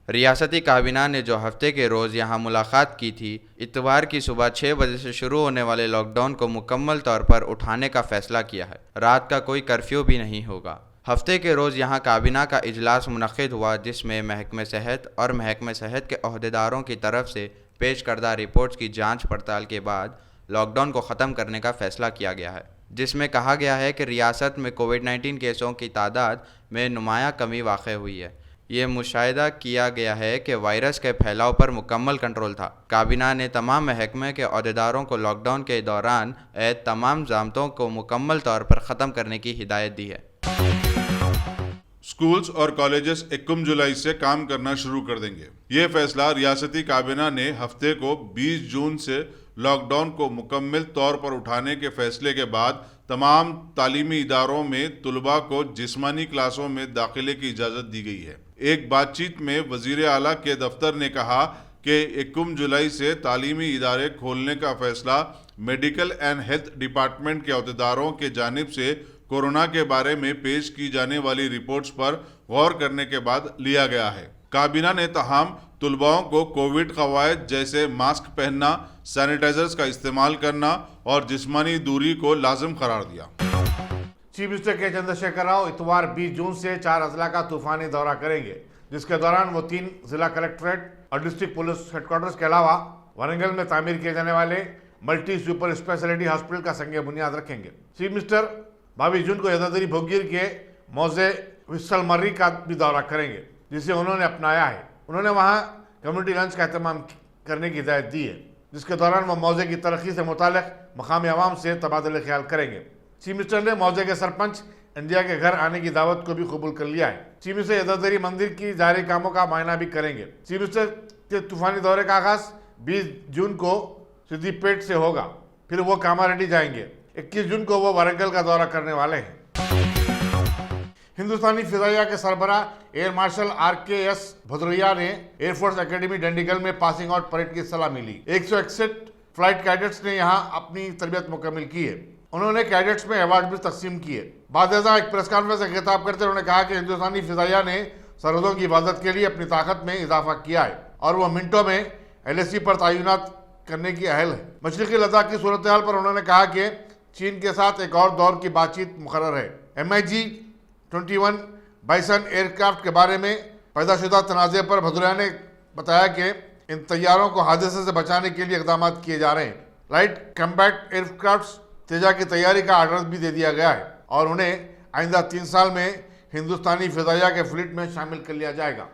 रियासती काबीना ने जो हफ्ते के रोज़ यहां मुलाकात की थी, इतवार की सुबह 6 बजे से शुरू होने वाले लॉकडाउन को मुकम्मल तौर पर उठाने का फैसला किया है। रात का कोई कर्फ्यू भी नहीं होगा। हफ्ते के रोज़ यहां काबीना का इजलास मुनक्किद हुआ, जिसमें महकमे सेहत और महकमे सेहत के अहदेदारों की तरफ से पेश करदा रिपोर्ट्स की जांच पड़ताल के बाद लॉकडाउन को ख़त्म करने का फैसला किया गया है, जिसमें कहा गया है कि रियासत में कोविड-19 केसों की तादाद में नुमायां कमी वाक़ई हुई है। ये मुशाहिदा किया गया है कि वायरस के फैलाव पर मुकम्मल कंट्रोल था। काबीना ने तमाम महकमे के अहदेदारों को लॉकडाउन के दौरान तमाम ज़ाब्तों को मुकम्मल तौर पर ख़त्म करने की हिदायत दी है। स्कूल्स और कॉलेजेस 1 जुलाई से काम करना शुरू कर देंगे। ये फैसला रियासती काबीना ने हफ्ते को 20 जून से लॉकडाउन को मुकम्मल तौर पर उठाने के फैसले के बाद तमाम तालीमी इदारों में तुलबा को जिस्मानी क्लासों में दाखिले की इजाज़त दी गई है। एक बातचीत में वज़ीर आला के दफ्तर ने कहा कि 1 जुलाई से तालीमी इदारे खोलने का फैसला मेडिकल एंड हेल्थ डिपार्टमेंट के अहदेदारों के जानिब से कोरोना के बारे में पेश की जाने वाली रिपोर्ट्स पर गौर करने के बाद लिया गया है। काबीना ने तमाम तुलबाओं को कोविड कवायद जैसे मास्क पहनना, सैनिटाइजर्स का इस्तेमाल करना और जिस्मानी दूरी को लाजिम करार दिया। चीफ मिनिस्टर के चंद्रशेखर राव इतवार 20 जून से 4 अजला का तूफानी दौरा करेंगे, जिसके दौरान वो 3 जिला कलेक्ट्रेट और डिस्ट्रिक्ट पुलिस हेडक्वार्टर्स के अलावा वरंगल में तामीर किए जाने वाले मल्टी सुपर स्पेशलिटी हॉस्पिटल का संग बुनियाद रखेंगे। चीफ मिनिस्टर 22 जून को यदाद्री भोगीर के मौजे विसल मर्री का भी दौरा करेंगे, जिसे उन्होंने अपनाया है। उन्होंने वहां कम्युनिटी लंच का एहतमाम करने की हिदायत दी है, जिसके दौरान वह मौजे की तरक्की से मुतालिक मकामी अवाम से तबादला ख्याल करेंगे। चीफ मिनिस्टर ने मौजे के सरपंच इंडिया के घर आने की दावत को भी कबूल कर लिया है। चीफ मिनिस्टर यदाद्री मंदिर की जारी कामों का मायना भी करेंगे। चीफ मिनिस्टर के तूफानी दौरे का आगाज 20 जून को सिद्दीपेट से होगा, फिर वो कामारेड्डी जाएंगे। 21 जून को वो वारंगल का दौरा करने वाले हैं। हिंदुस्तानी फिजाइया के सरबराह एयर मार्शल RKS भदौरिया ने एयरफोर्स एकेडमी डंडीगल में पासिंग आउट परेड की सलामी ली। 161 फ्लाइट कैडेट्स ने यहां अपनी तरबियत मुकम्मल की है। उन्होंने कैडेट्स में अवार्ड भी तकसीम किए। बाद एक प्रेस कॉन्फ्रेंस से खिताब करते उन्होंने कहा कि हिंदुस्तानी फिजाइया ने सरहदों की हिफाजत के लिए अपनी ताकत में इजाफा किया है और वह मिनटों में LAC पर तैनात करने की अहल है। मशरकी लद्दाख की सूरत हाल पर उन्होंने कहा कि चीन के साथ एक और दौर की बातचीत मुकर्रर है। MiG-21 बाइसन एयरक्राफ्ट के बारे में पैदाशुदा तनाज़े पर भदौरिया ने बताया कि इन तैयारों को हादसे से बचाने के लिए इकदाम किए जा रहे हैं। लाइट कम्बैट एयरक्राफ्ट तेजा की तैयारी का आर्डर भी दे दिया गया है और उन्हें आइंदा 3 साल में हिंदुस्तानी फिजाइया के फ्लीट में शामिल कर लिया जाएगा।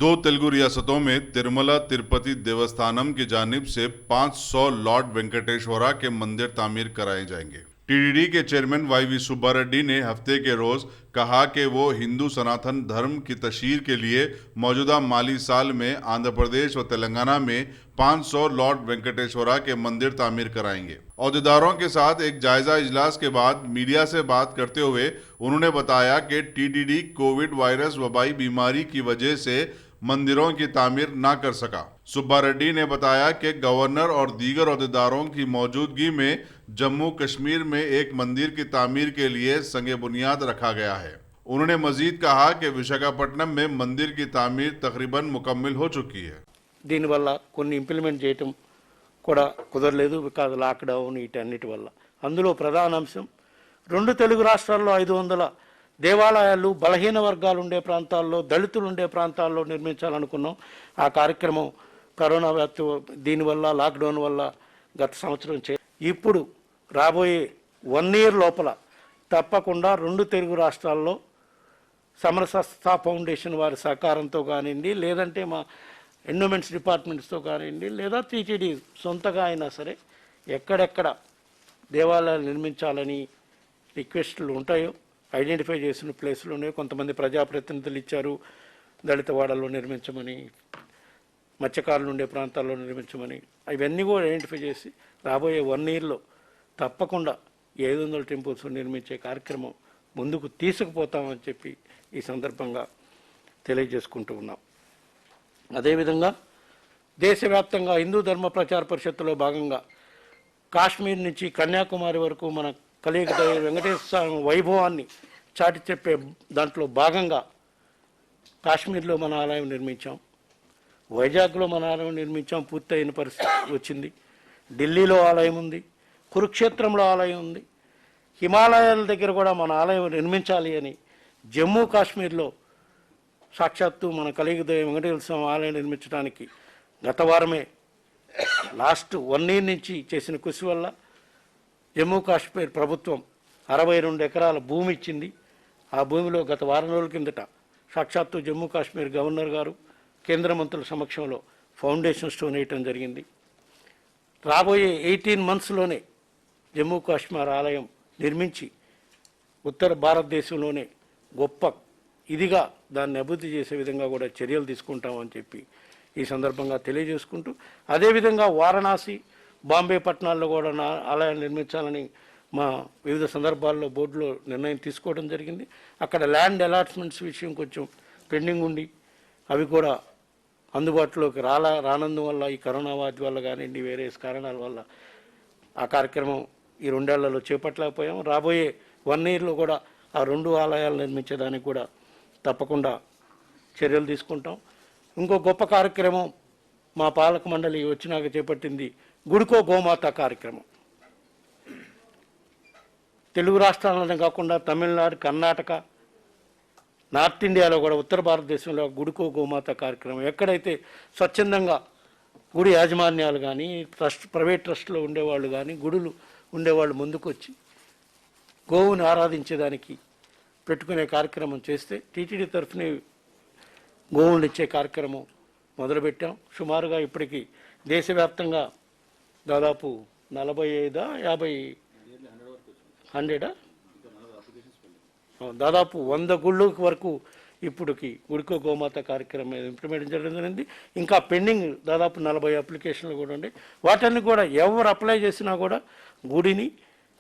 2 तेलुगु रियासतों में तिरुमला तिरुपति देवस्थानम की जानिब से 500 लॉर्ड वेंकटेश्वरा के मंदिर तामीर कराए जाएंगे। TDD के चेयरमैन YV सुब्बा रेड्डी ने हफ्ते के रोज कहा कि वो हिंदू सनातन धर्म की तशहीर के लिए मौजूदा माली साल में आंध्र प्रदेश और तेलंगाना में 500 लॉर्ड वेंकटेश्वरा के मंदिर तामीर कराएंगे। अहदेदारों के साथ एक जायजा इजलास के बाद मीडिया से बात करते हुए उन्होंने बताया कि TDD कोविड वायरस वबाई बीमारी की वजह से मंदिरों की तामीर ना कर सका। सुब्बा रेड्डी ने बताया कि गवर्नर और दीगर अहदेदारों की मौजूदगी में जम्मू कश्मीर में एक मंदिर की तामीर के लिए संगे बुनियाद रखा गया है। उन्होंने मजीद कहा कि विशाखापट्टनम में मंदिर की तामीर तकरीबन मुकम्मल हो चुकी है। దీనివల్ల కొన్ని ఇంప్లిమెంట్ చేయటం కూడా కుదరలేదు, బికాజ్ లాక్డౌన్ వీటన్నిటి వల్ల. అందులో ప్రధాన అంశం 2 తెలుగు రాష్ట్రాల్లో 500 దేవాలయాలు బలహీన వర్గాలు ఉండే ప్రాంతాల్లో, దళితులు ఉండే ప్రాంతాల్లో నిర్మించాలనుకున్నాం. ఆ కార్యక్రమం కరోనా వ్యాప్తి దీనివల్ల, లాక్డౌన్ వల్ల గత సంవత్సరం ఇప్పుడు రాబోయే 1 year లోపల తప్పకుండా 2 తెలుగు రాష్ట్రాల్లో సమరసత్తా ఫౌండేషన్ వారి సహకారంతో కానివ్వండి, లేదంటే మా ఎండోమెంట్స్ డిపార్ట్మెంట్స్తో కానివ్వండి, లేదా TTD సొంతగా అయినా సరే ఎక్కడెక్కడ దేవాలయాలు నిర్మించాలని రిక్వెస్టులు ఉంటాయో ఐడెంటిఫై చేసిన ప్లేస్లోనే కొంతమంది ప్రజాప్రతినిధులు ఇచ్చారు. దళిత వాడల్లో నిర్మించమని, మత్స్యకారులు ఉండే ప్రాంతాల్లో నిర్మించమని, అవన్నీ కూడా ఐడెంటిఫై చేసి రాబోయే 1 yearలో తప్పకుండా 500 టెంపుల్స్ నిర్మించే కార్యక్రమం ముందుకు తీసుకుపోతామని చెప్పి ఈ సందర్భంగా తెలియజేసుకుంటూ ఉన్నాం. అదేవిధంగా దేశవ్యాప్తంగా హిందూ ధర్మ ప్రచార పరిషత్తులో భాగంగా కాశ్మీర్ నుంచి కన్యాకుమారి వరకు మన కలియుగ వెంకటేశ్వర స్వామి వైభవాన్ని చాటి చెప్పే దాంట్లో భాగంగా కాశ్మీర్లో మన ఆలయం నిర్మించాం, వైజాగ్లో మన ఆలయం నిర్మించాం, పూర్తయిన పరిస్థితి వచ్చింది. ఢిల్లీలో ఆలయం ఉంది, కురుక్షేత్రంలో ఆలయం ఉంది. హిమాలయాల దగ్గర కూడా మన ఆలయం నిర్మించాలి అని జమ్మూ కాశ్మీర్లో సాక్షాత్తు మన కలియుగ వెంకటేశ్వర స్వామి ఆలయం నిర్మించడానికి గత వారమే లాస్ట్ 1 year నుంచి చేసిన కృషి వల్ల జమ్మూ కాశ్మీర్ ప్రభుత్వం 62 ఎకరాల భూమి ఇచ్చింది. ఆ భూమిలో గత వారం రోజుల కిందట సాక్షాత్తు జమ్మూ కాశ్మీర్ గవర్నర్ గారు కేంద్ర మంత్రుల సమక్షంలో ఫౌండేషన్ స్టోన్ వేయటం జరిగింది. రాబోయే 18 monthsలోనే జమ్మూ కాశ్మీర్ ఆలయం నిర్మించి ఉత్తర భారతదేశంలోనే గొప్ప ఇదిగా దాన్ని అభివృద్ధి చేసే విధంగా కూడా చర్యలు తీసుకుంటామని చెప్పి ఈ సందర్భంగా తెలియజేసుకుంటూ, అదేవిధంగా వారణాసి, బాంబే పట్టణాల్లో కూడా ఆలయాలు నిర్మించాలని మా వివిధ సందర్భాల్లో బోర్డులో నిర్ణయం తీసుకోవడం జరిగింది. అక్కడ ల్యాండ్ అలాట్మెంట్స్ విషయం కొంచెం పెండింగ్ ఉండి అవి కూడా అందుబాటులోకి రానందువల్ల, ఈ కరోనా వ్యాధి వల్ల కానివ్వండి, వేరే కారణాల వల్ల ఆ కార్యక్రమం ఈ 2 ఏళ్లలో చేపట్టలేకపోయాం. రాబోయే 1 yearలో కూడా ఆ 2 ఆలయాలు నిర్మించడానికి కూడా తప్పకుండా చర్యలు తీసుకుంటాం. ఇంకో గొప్ప కార్యక్రమం మా పాలక మండలి వచ్చినాక చేపట్టింది గుడికో గోమాత కార్యక్రమం. తెలుగు రాష్ట్రాలనే కాకుండా తమిళనాడు, కర్ణాటక, నార్త్ ఇండియాలో కూడా ఉత్తర భారతదేశంలో గుడికో గోమాత కార్యక్రమం ఎక్కడైతే స్వచ్ఛందంగా గుడి యాజమాన్యాలు కానీ, ప్రైవేట్ ట్రస్ట్లో ఉండేవాళ్ళు కానీ, గుడులు ఉండేవాళ్ళు ముందుకొచ్చి గోవుని ఆరాధించేదానికి పెట్టుకునే కార్యక్రమం చేస్తే టీటీడీ తరఫున గోవులను ఇచ్చే కార్యక్రమం మొదలుపెట్టాం. సుమారుగా ఇప్పటికి దేశవ్యాప్తంగా దాదాపు 100 దాదాపు 100 గుళ్ళ వరకు ఇప్పటికి గుడికో గోమాత కార్యక్రమం ఇంప్లిమెంట్ చేయడం జరిగింది. ఇంకా పెండింగ్ దాదాపు 40 అప్లికేషన్లు కూడా ఉన్నాయి. వాటిని కూడా ఎవరు అప్లై చేసినా కూడా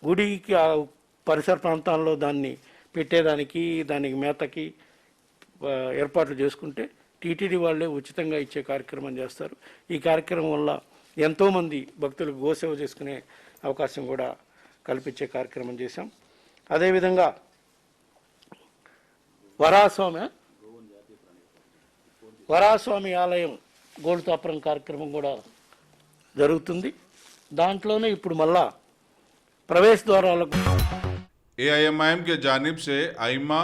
గుడికి ఆ పరిసర ప్రాంతాల్లో దాన్ని పెట్టేదానికి, దానికి మేతకి ఏర్పాట్లు చేసుకుంటే టీటీడీ వాళ్ళే ఉచితంగా ఇచ్చే కార్యక్రమం చేస్తారు. ఈ కార్యక్రమం వల్ల ఎంతోమంది భక్తులకు గోసేవ చేసుకునే అవకాశం కూడా కల్పించే కార్యక్రమం చేశాం. అదేవిధంగా వరాస్వామి ఆలయం గోల్తాపురం కార్యక్రమం కూడా జరుగుతుంది. దాంట్లోనే ఇప్పుడు మళ్ళా ప్రవేశ ద్వారాలకు AIMIM के जानिब से आइमा,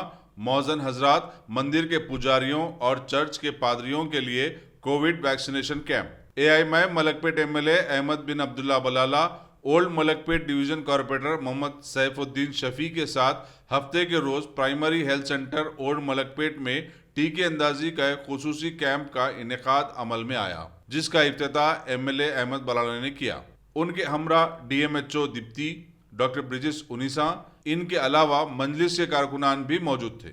मौजन हजरात, मंदिर के पुजारियों और चर्च के पादरियों के लिए COVID vaccination camp. AIMIM Malakpet MLA Ahmed bin Abdullah Balala, old Malakpet division corporator Mohammed Saifuddin Shafi के साथ हफ्ते के रोज primary health centre old Malakpet में टीके अंदाजी का एक खुसूसी कैंप का इनेकाद अमल में आया, जिसका इफ्तिताह MLA अहमद बलाला ने किया। उनके हमरा DMHO दीप्ति, डॉक्टर ब्रिजेश उनीसा, इनके अलावा मंजलिस के कारकुनान भी मौजूद थे।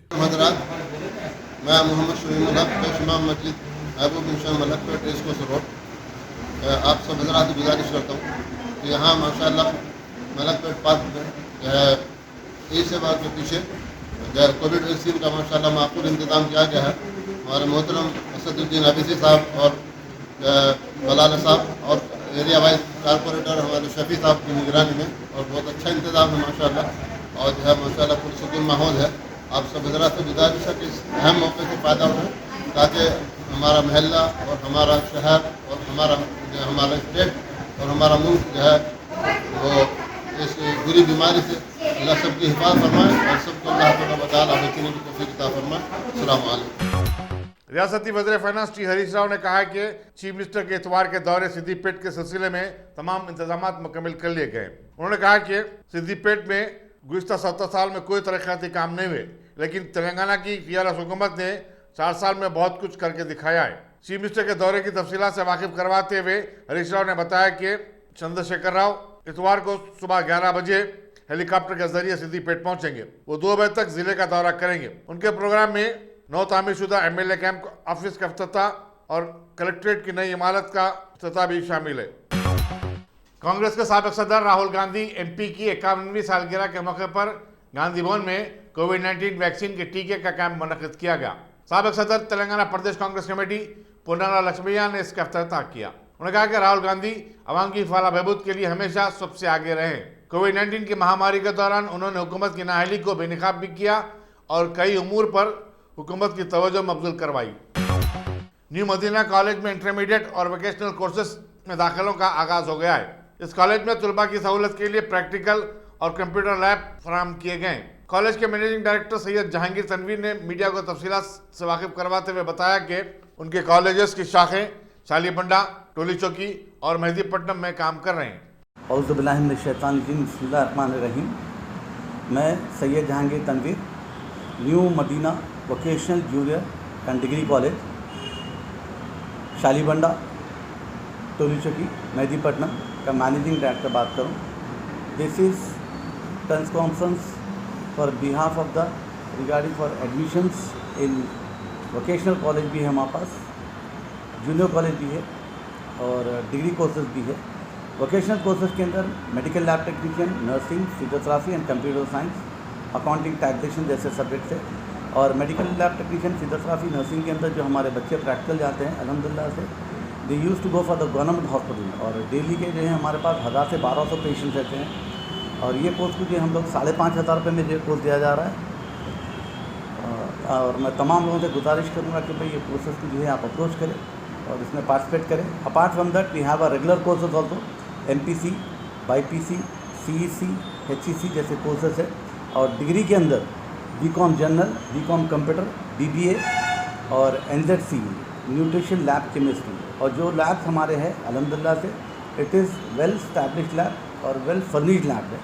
मैं मोहम्मद शहीमुल्लाह इमाम मस्जिद महबूब इंशान मलकपेट रेसकोर्स रोड, आप सब हजरात से गुजारिश करता हूँ कि यहाँ माशाल्लाह मलकपेट पार्क में ई सेवा के पीछे कोविड वैक्सीन का माशाल्लाह माकूल इंतजाम किया गया है। हमारे मोहतरम असदुद्दीन अबीसी साहब और बलाला साहब और एरिया वाइज कारपोरेटर हमारे शफी साहब की निगरानी में, और बहुत अच्छा इंतजाम है माशाल्लाह, और जो है माशाल्लाह पुरसुकून माहौल है। आप सब हजरात से गुजारिश है कि इस अहम मौके से फ़ायदा उठाएं ताकि हमारा महल्ला और हमारा शहर और हमारा स्टेट और हमारा मुल्क जो है वो इस बुरी बीमारी से अल्लाह सबकी हिफाजत फरमाए और सबको अल्लाह ताला बचने की तौफीक अता फरमाए। अस्सलाम वालेकुम। रियासती वज़ीर फाइनेंस टी हरीश राव ने कहा है कि चीफ मिनिस्टर के इतवार के दौरे सिद्दीपेट के सिलसिले में तमाम इंतजाम मुकम्मल कर लिए गए। उन्होंने कहा कि सिद्दीपेट में गुज़िश्ता 70 साल में कोई तरक्याती काम नहीं हुए, लेकिन तेलंगाना की टीआरएस हुकूमत ने 4 साल में बहुत कुछ करके दिखाया है। चीफ मिनिस्टर के दौरे की तफसीलात से वाकिफ करवाते हुए हरीश राव ने बताया कि चंद्रशेखर राव इतवार को सुबह 11 बजे हेलीकॉप्टर के जरिए सिद्दीपेट पहुंचेंगे। वो 2 बजे तक जिले का दौरा करेंगे। उनके प्रोग्राम में नौ तामीरशुदा MLA कैंप ऑफिस का इफ्तिताह और कलेक्ट्रेट की नई इमारत का इफ्तिताह भी शामिल है। कांग्रेस के साबिक सदर राहुल गांधी MP की 51वीं सालगिरह के मौके पर गांधी भवन में कोविड-19 वैक्सीन के टीके का कैंप मुनक्किद किया गया। साबिक सदर तेलंगाना प्रदेश कांग्रेस कमेटी पुन्नाला लक्ष्मैया ने इसका इफ्तिताह किया। उन्होंने कहा कि राहुल गांधी अवाम की फलाह बहबूद के लिए हमेशा सबसे आगे रहे। कोविड-19 की महामारी के दौरान उन्होंने हुकूमत की नाअहली को बेनकाब भी किया और कई उमूर पर हुकूमत की तवज्जो मबज़ूल करवाई। न्यू मदीना कॉलेज में इंटरमीडिएट और वोकेशनल कोर्सेज में दाखिलों का आगाज हो गया है। इस कॉलेज में तुलबा की सहूलत के लिए प्रैक्टिकल और कंप्यूटर लैब फराहम किए गए। कॉलेज के मैनेजिंग डायरेक्टर सैयद जहांगीर तनवीर ने मीडिया को तफसीलात से वाकिफ करवाते हुए बताया कि उनके कॉलेजेस की शाखें शालीबंडा, टोली चौकी और मेहदीपट्टनम में काम कर रहे हैं। बिस्मिल्लाहिर्रहमानिर्रहीम। मैं Syed Jahangir Tanveer, new Madina vocational junior and degree college, Shalibanda, Toli Chowki, Mehdipatnam का मैनेजिंग डायरेक्टर बात करूं। This is press conference for behalf of the regarding for admissions in vocational college भी है हमारे पास, जूनियर कॉलेज भी है और डिग्री कोर्सेज भी है। वोकेशनल कोर्सेज के अंदर medical lab technician, nursing, physiotherapy and computer science, accounting, taxation जैसे सब्जेक्ट है। और medical lab technician, physiotherapy, nursing के अंदर जो हमारे बच्चे प्रैक्टिकल जाते हैं अल्हम्दुलिल्लाह से, they use to go for the government hospital और डेली के जो है हमारे पास 1000 से 1200 पेशेंट रहते हैं। और ये कोर्स को जो हम लोग 5,500 रुपये में जो कोर्स दिया जा रहा है। और मैं तमाम लोगों से गुजारिश करूँगा कि भाई ये कोर्सेज को जो है आप अप्रोच करें और इसमें पार्टिसिपेट करें। Apart from that we have a regular courses also, MPC, BPC, CEC, HEC जैसे कोर्सेज है। और डिग्री के अंदर BCom general, BCom computer, BBA और NZC न्यूट्रिशन लैब केमिस्ट्री। और जो लैब्स हमारे हैं अल्हम्दुलिल्लाह से it is well established lab और वेल फर्निश्ड लैब है।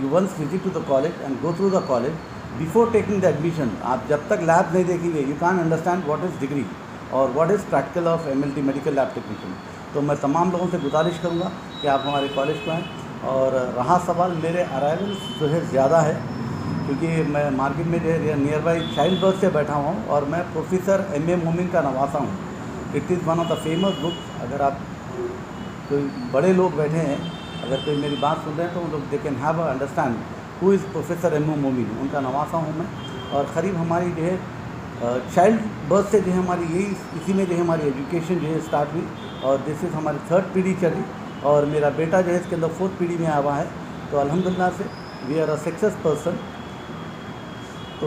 You once visit to the college and go through the college before taking the admission. आप जब तक लैब नहीं देखेंगे you can understand what is degree और what is practical of MLT medical lab technician. तो मैं तमाम लोगों से गुजारिश करूँगा कि आप हमारे कॉलेज को आएँ। और रहा सवाल मेरे अराइवल्स जो है ज़्यादा है क्योंकि मैं मार्केट में जो है नियर बाई चाइल्ड बर्थ से बैठा हुआ हूँ और मैं प्रोफेसर M.A. मोमिन का नवासा हूँ। It is one of the famous books. अगर आप कोई बड़े लोग बैठे हैं, अगर कोई मेरी बात सुन रहे हैं तो वो लोग they can have understand who is professor M.A. मोमिन, उनका नवासा हूँ मैं। और क़रीब हमारी जो है चाइल्ड बर्थ से जो है हमारी यही इसी में जो है हमारी एजुकेशन जो है स्टार्ट हुई और दिस इज़ हमारी 3rd पीढ़ी चली और मेरा बेटा जो है इसके अंदर 4th पीढ़ी में आया है। तो अल्हम्दुलिल्लाह से we are a success person. तो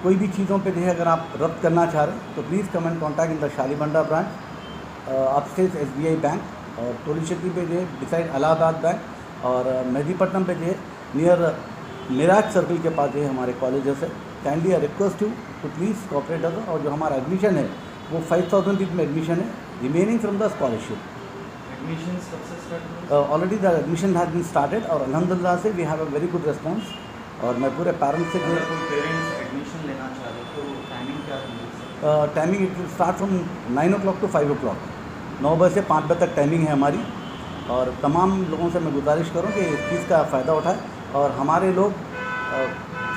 कोई भी चीज़ों पे जो है अगर आप रब्त करना चाह रहे हैं तो please come and contact in the Shalibanda branch, upstage SBI bank और टोली चौकी पे जो है डिसाइड इलाहाबाद बैंक और मेहदीपट्टनम पे जो है नियर मिराज सर्कल के पास जो है हमारे कॉलेजेस है। Kindly I request you to please cooperate us. और जो हमारा एडमिशन है वो 5,000 रुपीज़ में एडमिशन है, remaining from the scholarship. Admission कब से स्टार्ट हुआ? Already the admission has been started और अल्हम्दुलिल्लाह से we have a very good response. और मैं पूरे पेरेंट्स से अगर कोई पेरेंट्स एडमिशन लेना चाह रहे तो टाइमिंग क्या होगी? Timing it will start from 9 o'clock to 5 o'clock। 9 बजे से 5 बजे तक टाइमिंग है हमारी। और तमाम लोगों से मैं गुजारिश करूँ कि इस चीज़ का फ़ायदा उठाएं। और हमारे लोग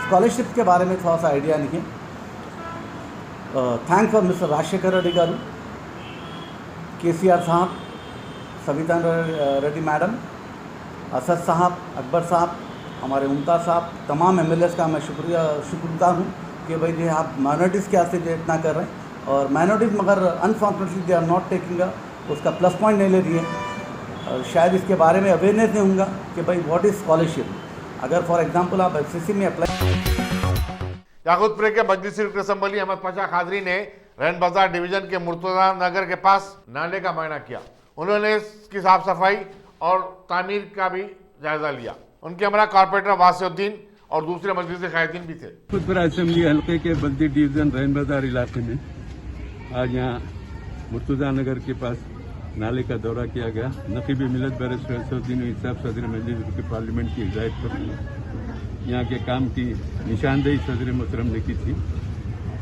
स्कॉलरशिप के बारे में थोड़ा सा आइडिया नहीं है। Thanks for mister Rajashekhar Reddy garu, KCR साहब, सविता रेड्डी मैडम, असद साहब, अकबर साहब, हमारे मुमताज़ साहब, तमाम MLAs का मैं शुक्रगुजार हूँ कि भाई जो आप माइनॉरिटीज़ के वास्ते जो इतना कर रहे हैं। और माइनॉरिटीज़ मगर unfortunately they are not taking उसका प्लस पॉइंट नहीं ले रही है। और शायद इसके बारे में अवेयरनेस नहीं होगा कि भाई व्हाट इज़ स्कॉलरशिप। अगर फॉर एग्जांपल आप FCC में अप्लाई। याकूतपुर के मजलिसी रुकन असम्बली अहमद पाशा खादरी ने रैन बाजार डिवीजन के मुर्तजा नगर के पास नाले का मुआयना किया। उन्होंने इसकी साफ सफाई और तामीर का भी जायजा लिया। उनके हमरा कॉर्पोरेटर वासिउद्दीन और दूसरे मजलिसी क़ायदीन भी थे। याकूतपुर असेंबली हल्के के बल्दी डिवीजन रैन बाजार इलाके में आज यहाँ मुर्तजा नगर के पास नाले का दौरा किया गया। नकीब मिलत बैरिस्टर असदुद्दीन इंसाफ सदर मजलिस की पार्लियामेंट की हिदायत पर यहाँ के काम की निशानदेही सदर मोहतरम ने की थी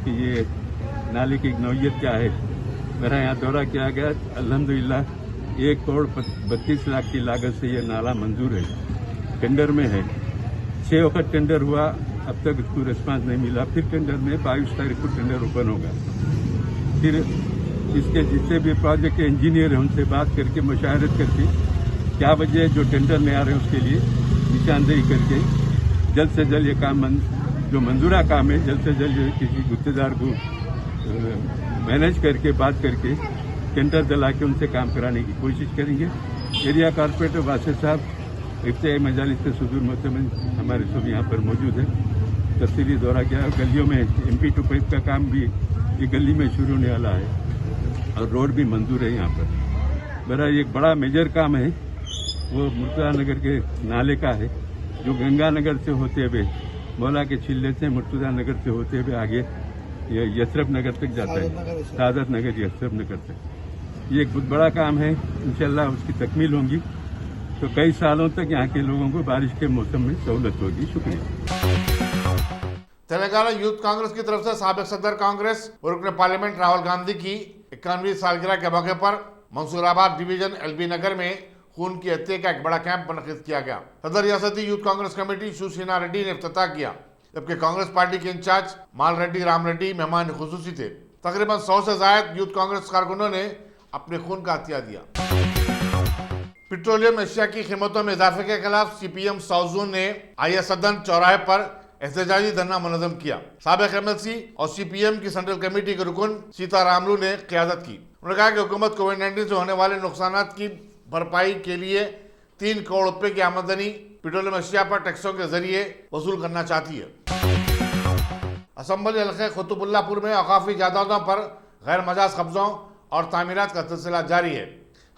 कि ये नाले की नौयत क्या है। मेरा यहाँ दौरा किया गया। अल्हम्दुलिल्लाह 1,32 लाख की लागत से ये नाला मंजूर है, टेंडर में है। 6 वक्त टेंडर हुआ, अब तक उसको रिस्पांस नहीं मिला। फिर टेंडर में 22 तारीख को टेंडर ओपन होगा। फिर इसके जितने भी प्रोजेक्ट के इंजीनियर हैं उनसे बात करके मुशावरत करके क्या वजह जो टेंडर नहीं आ रहे हैं उसके लिए निशानदेही करके जल्द से जल्द ये काम जो मंजूरा काम है जल्द से जल्द किसी गुत्तेदार को मैनेज करके बात करके टेंडर दिला के उनसे काम कराने की कोशिश करेंगे। एरिया कॉर्पोरेटर वासिफ साहब इफ्तिताई मजालिस के सदर मोहतरम हमारे सब यहाँ पर मौजूद है। तफसीली दौरा किया। गलियों में MP टू पाइप का काम भी ये गली में शुरू होने वाला है और रोड भी मंजूर है यहाँ पर। मेरा एक बड़ा मेजर काम है वो मुर्तुजा नगर के नाले का है, जो गंगानगर से होते हुए मौला के चिल्ले से मुर्तुजा नगर से होते हुए आगे ये यशरफ नगर तक जाता है, सादत नगर यशरफ नगर तक। ये एक बहुत बड़ा काम है, इंशाल्लाह उसकी तकमील होगी तो कई सालों तक यहाँ के लोगों को बारिश के मौसम में सहूलत होगी। शुक्रिया। तेलंगाना यूथ कांग्रेस की तरफ से साबिक सदर कांग्रेस और रुकन पार्लियामेंट राहुल गांधी की 51वीं सालगिरह के मौके पर मंसूराबाद डिवीजन LB नगर में खून की हत्या का एक बड़ा कैंप मुनक़िद किया गया। सदर रियासती यूथ कांग्रेस कमेटी शिवसेना रेड्डी ने इफ्तिताह किया, जबकि कांग्रेस पार्टी के इंचार्ज माल रेड्डी राम रेड्डी मेहमान खुसूसी थे। तकरीबन 100 से ज्यादा यूथ कांग्रेस कारकुनों ने अपने खून का हत्या दिया। पेट्रोलियम एशिया की कीमतों में इजाफे के खिलाफ CPM साउथ जोन ने आईए सदन चौराहे पर एहतजाजी धरना मुनज़्ज़म किया। साबिक MLC और CPM की सेंट्रल कमेटी के रुकन सीतारामलू ने क़यादत की। उन्होंने कहा कि हुकूमत कोविड-19 से होने वाले नुकसानात की भरपाई के लिए 3 करोड़ रुपए की आमदनी पेट्रोलियम एशिया पर टैक्सों के जरिए वसूल करना चाहती है। असम्बली हल्के कुतुबुल्लापुर में औकाफी जायदादों पर गैर मजाज कब्जों और तामीरात का सिलसिला जारी है।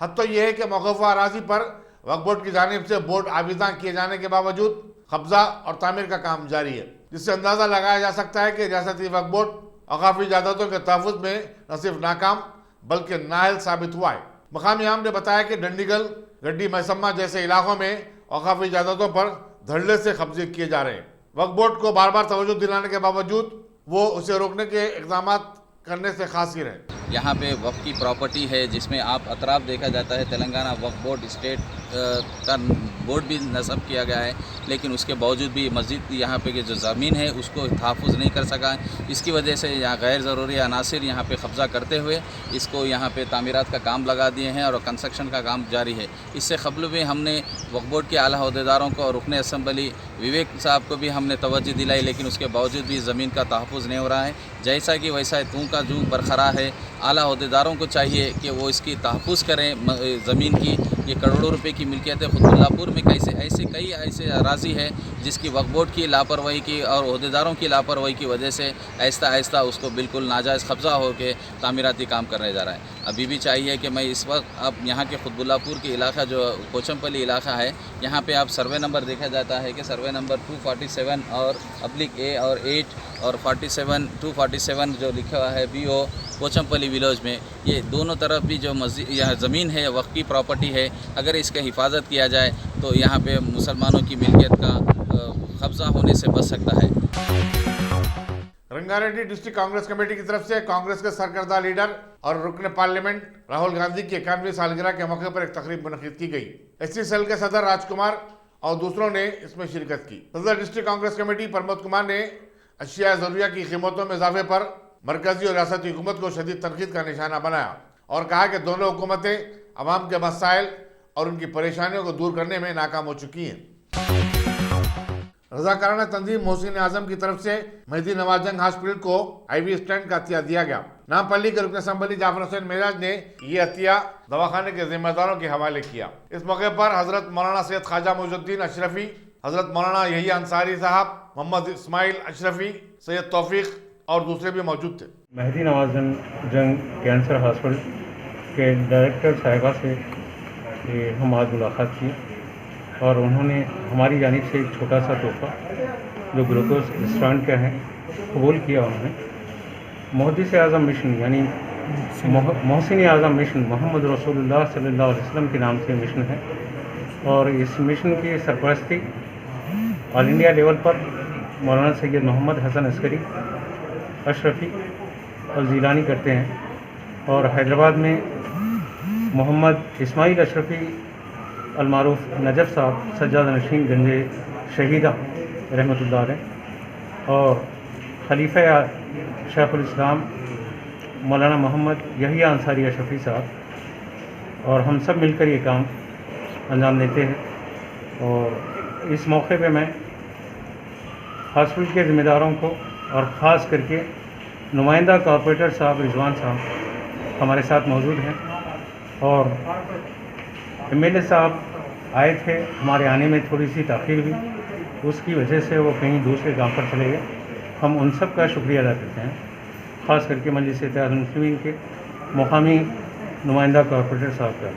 हद तो यह है कि मौक़ूफ़ा अराज़ी पर वक्फ बोर्ड की जानिब से बोर्ड आवेदन किए जाने के बावजूद कब्जा और तामीर का काम जारी है, जिससे अंदाजा लगाया जा सकता है कि रियासती वक्फ बोर्ड औकाफी जायदादों के तहफ़्फ़ुज़ में न सिर्फ नाकाम बल्कि नाअहल साबित हुआ है। मकामी आम ने बताया कि डंडीगल, गड्डी मैसम्मा जैसे इलाकों में औकाफी जायदादों पर धड़ल्ले से कब्जे किए जा रहे हैं। वक्फ बोर्ड को बार बार तवज्जो दिलाने के बावजूद वो उसे रोकने के इक़दाम करने से खासिर है। यहाँ पे वक्फ की प्रॉपर्टी है जिसमें आप अतराफ देखा जाता है तेलंगाना वक्फ बोर्ड स्टेट का बोर्ड भी नस्ब किया गया है, लेकिन उसके बावजूद भी मस्जिद यहाँ पे की जो ज़मीन है उसको तहफ़्फ़ुज़ नहीं कर सका है। इसकी वजह से यहाँ गैर ज़रूरी अनासिर यहाँ पे कब्ज़ा करते हुए इसको यहाँ पे तामीरात का काम लगा दिए हैं और कंस्ट्रक्शन का काम जारी है। इससे कबल भी हमने वक्फ बोर्ड के आला अहदेदारों को और रुकन असम्बली विवेक साहब को भी हमने तवज्जो दिलाई, लेकिन उसके बावजूद भी ज़मीन का तहफ़्फ़ुज़ नहीं हो रहा है। जैसा कि वैसा तू का जू बरकरार है। आला अहदेदारों को चाहिए कि वो इसकी तहफ़्फ़ुज़ करें ज़मीन की। ये करोड़ों रुपए की मिल्कियत है। कुतुबुल्लापुर में कई ऐसे अराज़ी है जिसकी वक्फ बोर्ड की लापरवाही की और अहदेदारों की लापरवाही की वजह से आहिस्ता आहिस्ता उसको बिल्कुल नाजायज़ कब्ज़ा होकर तामीराती काम करने जा रहा है। अभी भी चाहिए कि मैं इस वक्त अब यहाँ के कुतुबुल्लापुर के इलाका जो कोचमपल्ली इलाका है, यहाँ पे आप सर्वे नंबर देखा जाता है कि सर्वे नंबर 247 और /A और 8 और 247 जो लिखा हुआ है BO कोचमपल्ली विलेज में, ये दोनों तरफ भी जो यह ज़मीन है वक्फ की प्रॉपर्टी है। अगर इसका हिफाजत किया जाए तो यहाँ पे मुसलमानों की मिल्कियत का कब्ज़ा होने से बच सकता है। रंगारेड्डी डिस्ट्रिक्ट कांग्रेस कमेटी की तरफ से कांग्रेस के सरकर्दा लीडर और रुकन पार्लियामेंट राहुल गांधी की 51वीं सालगिरह के मौके पर एक तकरीब मुनक़िद की गई। SC सेल के सदर राजकुमार और दूसरों ने इसमें शिरकत की। सदर डिस्ट्रिक्ट कांग्रेस कमेटी प्रमोद कुमार ने अशिया ज़रूरिया की कीमतों में इजाफे पर मरकजी और रियासती हुकूमत को शदीद तनकीद का निशाना बनाया और कहा कि दोनों हुकूमतें अवाम के मसाइल और उनकी परेशानियों को दूर करने में नाकाम हो चुकी हैं। रज़ाकाराना तंजीम मोहसिन आजम की तरफ से मेहदी नवाज जंग हॉस्पिटल को IV स्टैंड का हथिया दिया गया। नामपल्ली के रुकन असम्बली जाफर हुसैन मेराज ने यह हथिया दवाखाने के जिम्मेदारों के हवाले किया। इस मौके पर हजरत मौलाना सैयद ख्वाजा मुइज़ुद्दीन अशरफी, हजरत मौलाना यही अंसारी साहब, मोहम्मद इस्माइल अशरफी, सैयद तौफीक और दूसरे भी मौजूद थे। मेहदी नवाज जंग कैंसर हॉस्पिटल के डायरेक्टर साहिबा से हम आज मुलाकात की और उन्होंने हमारी जानिब से एक छोटा सा तोहफा जो ग्लूकोज स्टैंड का है कबूल किया। उन्होंने मुहद्दिस आज़म मिशन यानी मोहसिन आज़म मिशन मोहम्मद रसूलुल्लाह सल्लल्लाहु अलैहि वसल्लम के नाम से मिशन है और इस मिशन की सरपरस्ती ऑल इंडिया लेवल पर मौलाना सैयद मोहम्मद हसन अस्करी अशरफी और ज़ीलानी करते हैं और हैदराबाद में मोहम्मद इस्माइल अशरफी अलमारूफ नजफ़ साहब सज्जाद नशीन गंजे शहीदा रहमतुल्लाह अलैह और खलीफा शेखुल इस्लाम मौलाना मोहम्मद यही अंसारी अशरफी साहब और हम सब मिलकर ये काम अंजाम देते हैं। और इस मौके पे मैं हॉस्पिटल के ज़िम्मेदारों को और ख़ास करके नुमाइंदा कॉर्पोरेटर साहब रिजवान साहब हमारे साथ मौजूद हैं और MLA साहब आए थे, हमारे आने में थोड़ी सी ताख़ीर हुई उसकी वजह से वो कहीं दूसरे गांव पर चले गए। हम उन सब का शुक्रिया अदा करते हैं, ख़ास करके मजलिस इत्तेहाद मुस्लिमीन के मुकामी नुमाइंदा कॉर्पोरेटर साहब का।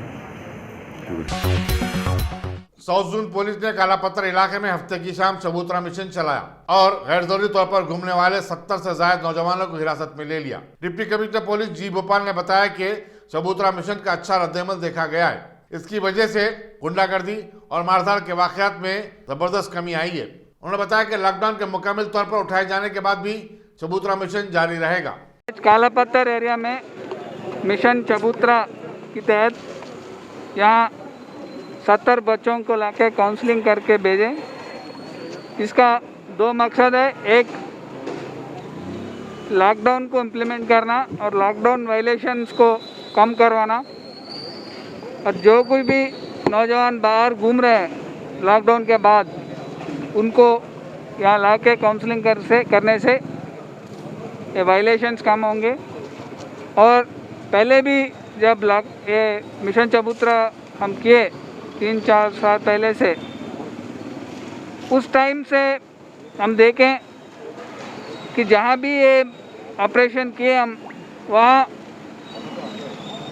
साउथ जोन पुलिस ने कालापत्थर इलाके में हफ्ते की शाम चबूतरा मिशन चलाया और गैर जरूरी तौर पर घूमने वाले 70 से ज्यादा नौजवानों को हिरासत में ले लिया। डिप्टी कमिश्नर पुलिस जी भोपाल ने बताया कि चबूतरा मिशन का अच्छा रद्देमल देखा गया है। इसकी वजह से गुंडागर्दी और मारधाड़ के वाकयात में जबरदस्त कमी आई है। उन्होंने बताया कि लॉकडाउन के मुकम्मल तौर पर उठाए जाने के बाद भी चबूतरा मिशन जारी रहेगा। कालापत्थर एरिया में मिशन चबूतरा के तहत यहाँ 70 बच्चों को लाके काउंसलिंग करके भेजे। इसका 2 मकसद है, एक लॉकडाउन को इम्प्लीमेंट करना और लॉकडाउन वायलेशंस को कम करवाना, और जो कोई भी नौजवान बाहर घूम रहे हैं लॉकडाउन के बाद उनको यहाँ लाके काउंसलिंग करने से ये वायलेशंस कम होंगे। और पहले भी जब ये मिशन चबूतरा हम किए 3-4 साल पहले से, उस टाइम से हम देखें कि जहाँ भी ये ऑपरेशन किए हम, वहाँ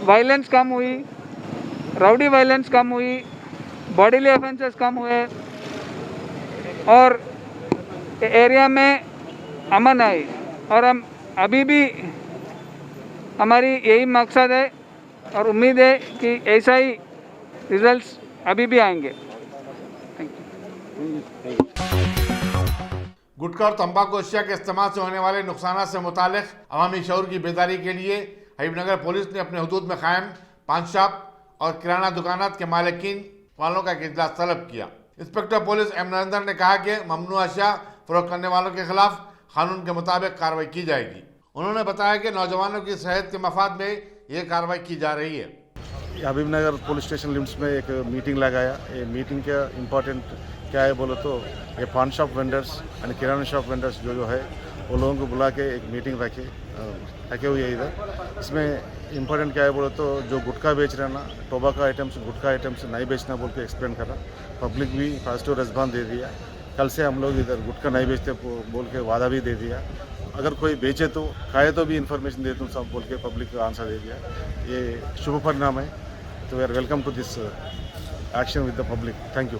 वायलेंस कम हुई, राउडी वायलेंस कम हुई, बॉडीली ऑफेंसेस कम हुए और एरिया में अमन आई। और हम अभी भी हमारी यही मकसद है और उम्मीद है कि ऐसा ही रिजल्ट्स अभी भी आएंगे। Thank you. गुटखा और तंबाकू अशिया के इस्तेमाल से होने वाले नुकसान से मुतालिक अवामी शऊर की बेदारी के लिए हबीबनगर पुलिस ने अपने हदूद में कायम पान शॉप और किराना दुकानात के मालिकीन वालों का एक इजलास तलब किया। इंस्पेक्टर पुलिस एम नरेंद्र ने कहा कि ममनू अशिया फरोख्त करने वालों के खिलाफ कानून के मुताबिक कार्रवाई की जाएगी। उन्होंने बताया कि नौजवानों की सेहत के मफाद में ये कार्रवाई की जा रही है। हबीबनगर पुलिस स्टेशन लिमिट्स में एक मीटिंग लगाया। ये मीटिंग का इम्पोर्टेंट क्या है बोलो तो, ये पान shop vendors and kirana shop vendors जो है वो लोगों को बुला के एक मीटिंग रखे हुए है इधर। इसमें इम्पोर्टेंट क्या है बोलो तो, जो गुटखा बेच रहे हैं ना, टोबाको आइटम्स, गुटखा आइटम्स नहीं बेचना बोल के एक्सप्लेन कर रहा। पब्लिक भी पॉजिटिव रिस्पॉन्स दे दिया। कल से हम लोग इधर गुटखा नहीं बेचते बोल के वादा भी दे दिया। अगर कोई बेचे तो खाए तो भी इन्फॉर्मेशन दे दूँ सब बोल के पब्लिक को आंसर दे दिया। ये शुभ परिणाम है। तो we are welcome to this action with the public. Thank you.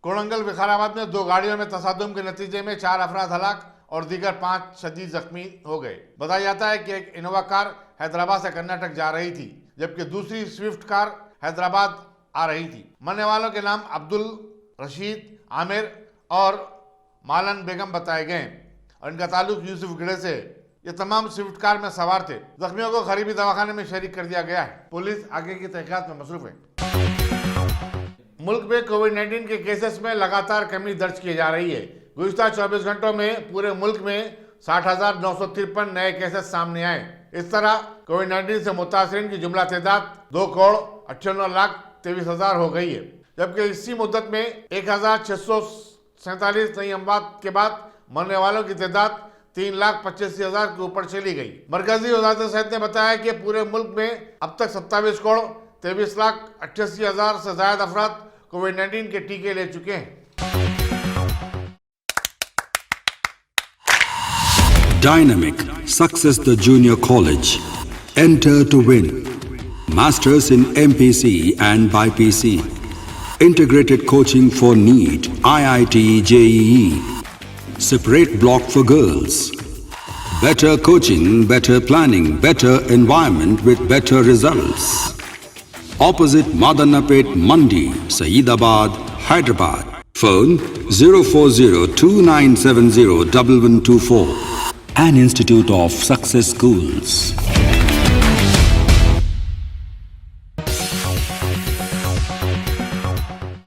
Kodangal Vikarabad में 2 गाड़ियों में तसादुम के नतीजे में 4 अफराद हलाक और दीगर 5 शदीद जख्मी हो गए। बताया जाता है कि एक इनोवा कार हैदराबाद से कर्नाटक जा रही थी, जबकि दूसरी स्विफ्ट कार हैदराबाद आ रही थी। मरने वालों के नाम अब्दुल रशीद, आमिर और मालन बेगम बताए गए और इनका ताल्लुक यूसुफ गढ़े से। ये तमाम स्विफ्ट कार में सवार थे। जख्मियों को करीबी दवाखाने में शरीक कर दिया गया है। पुलिस आगे की तहकीकात में मसरूफ है। मुल्क में कोविड-19 के केसेस में लगातार कमी दर्ज की जा रही है। गुज़िश्ता 24 घंटों में पूरे मुल्क में 60,953 नए केसेस सामने आए। इस तरह कोविड-19 से मुतासरीन की जुमला तादाद 2,98,23,000 हो गई है, जबकि इसी मुद्दत में 1,647 नई अमवात के बाद मरने वालों की तादाद 3,85,000 के ऊपर चली गई। मरकजी वज़ारत सेहत ने बताया कि पूरे मुल्क में अब तक 27,23,88,000 से ज्यादा अफराद कोविड-19 के टीके ले चुके हैं। Dynamic Success the Junior College. Enter to win. Masters in MPC and BPC. Integrated coaching for NEET, IIT, JEE. Separate block for girls. Better coaching, better planning, better environment with better results. Opposite Madanapet Mandi, Saeedabad, Hyderabad. Phone 04029701124. An Institute of Success Schools.